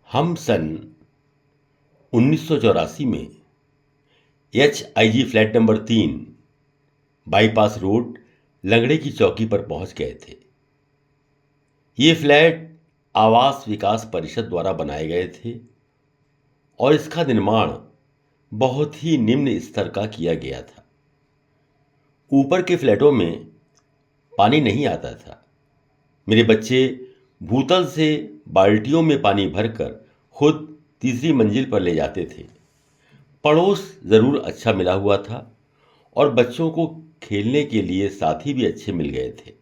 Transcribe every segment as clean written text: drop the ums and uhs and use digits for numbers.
हम सन 1984 में HIG flat number 3 bypass road लंगड़े की चौकी पर पहुंच गए थे। ये फ्लैट आवास विकास परिषद द्वारा बनाए गए थे और इसका निर्माण बहुत ही निम्न स्तर का किया गया था। ऊपर के फ्लैटों में पानी नहीं आता था। मेरे बच्चे भूतल से बाल्टियों में पानी भरकर खुद तीसरी मंजिल पर ले जाते थे। पड़ोस ज़रूर अच्छा मिला हुआ था और बच्चों को खेलने के लिए साथी भी अच्छे मिल गए थे।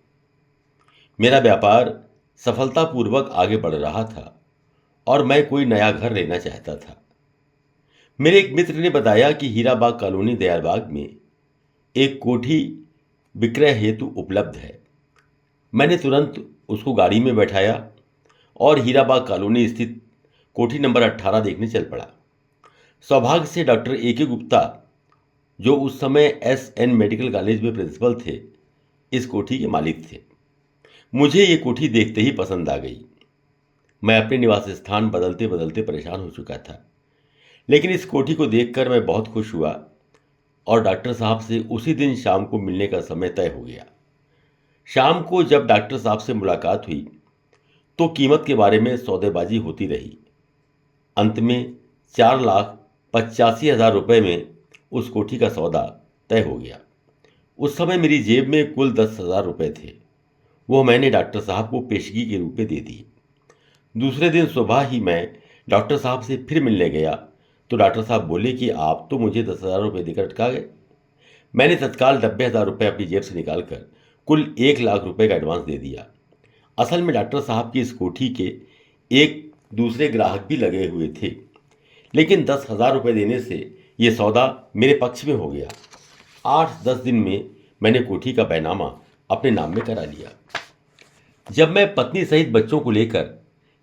मेरा व्यापार सफलतापूर्वक आगे बढ़ रहा था और मैं कोई नया घर लेना चाहता था। मेरे एक मित्र ने बताया कि हीराबाग कॉलोनी दयालबाग में एक कोठी विक्रय हेतु उपलब्ध है। मैंने तुरंत उसको गाड़ी में बैठाया और हीराबाग कॉलोनी स्थित कोठी नंबर 18 देखने चल पड़ा। सौभाग्य से डॉक्टर AK गुप्ता, जो उस समय SN मेडिकल कॉलेज में प्रिंसिपल थे, इस कोठी के मालिक थे। मुझे ये कोठी देखते ही पसंद आ गई। मैं अपने निवास स्थान बदलते बदलते परेशान हो चुका था, लेकिन इस कोठी को देखकर मैं बहुत खुश हुआ और डॉक्टर साहब से उसी दिन शाम को मिलने का समय तय हो गया। शाम को जब डॉक्टर साहब से मुलाकात हुई तो कीमत के बारे में सौदेबाजी होती रही। अंत में 4,85,000 रुपये में उस कोठी का सौदा तय हो गया। उस समय मेरी जेब में कुल 10,000 रुपये थे। वो मैंने डॉक्टर साहब को पेशगी के रूप में दे दिए। दूसरे दिन सुबह ही मैं डॉक्टर साहब से फिर मिलने गया तो डॉक्टर साहब बोले कि आप तो मुझे 10,000 रुपये देकर अटका गए। मैंने तत्काल 90,000 रुपये अपनी जेब से निकालकर कुल 1,00,000 रुपये का एडवांस दे दिया। असल में डॉक्टर साहब की इस कोठी के एक दूसरे ग्राहक भी लगे हुए थे, लेकिन 10,000 रुपये देने से ये सौदा मेरे पक्ष में हो गया। 8-10 दिन में मैंने कोठी का बैनामा अपने नाम में करा लिया। जब मैं पत्नी सहित बच्चों को लेकर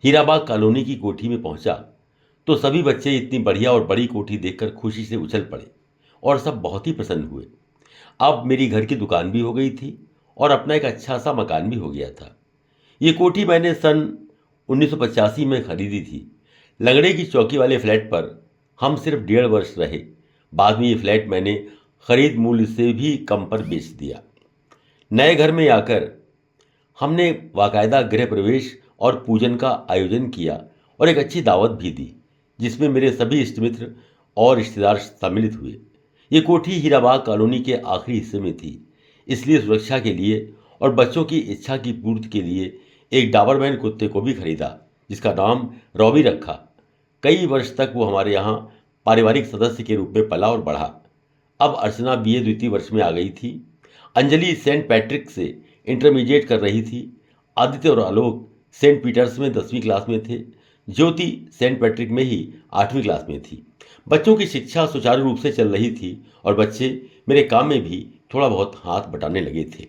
हीराबाग कॉलोनी की कोठी में पहुंचा तो सभी बच्चे इतनी बढ़िया और बड़ी कोठी देखकर खुशी से उछल पड़े और सब बहुत ही प्रसन्न हुए। अब मेरी घर की दुकान भी हो गई थी और अपना एक अच्छा सा मकान भी हो गया था। ये कोठी मैंने सन 1985 में खरीदी थी। लंगड़े की चौकी वाले फ्लैट पर हम सिर्फ 1.5 वर्ष रहे। बाद में ये फ्लैट मैंने खरीद मूल्य से भी कम पर बेच दिया। नए घर में आकर हमने बाकायदा गृह प्रवेश और पूजन का आयोजन किया और एक अच्छी दावत भी दी, जिसमें मेरे सभी इष्ट मित्र और रिश्तेदार सम्मिलित हुए। ये कोठी हीराबाग कॉलोनी के आखिरी हिस्से में थी, इसलिए सुरक्षा के लिए और बच्चों की इच्छा की पूर्ति के लिए एक डाबरमैन कुत्ते को भी खरीदा, जिसका नाम रॉबी रखा। कई वर्ष तक वो हमारे यहाँ पारिवारिक सदस्य के रूप में पला और बढ़ा। अब अर्चना BA द्वितीय वर्ष में आ गई थी। अंजलि सेंट पैट्रिक से इंटरमीडिएट कर रही थी। आदित्य और आलोक सेंट पीटर्स में 10वीं क्लास में थे। ज्योति सेंट पैट्रिक में ही 8वीं क्लास में थी। बच्चों की शिक्षा सुचारू रूप से चल रही थी और बच्चे मेरे काम में भी थोड़ा बहुत हाथ बटाने लगे थे।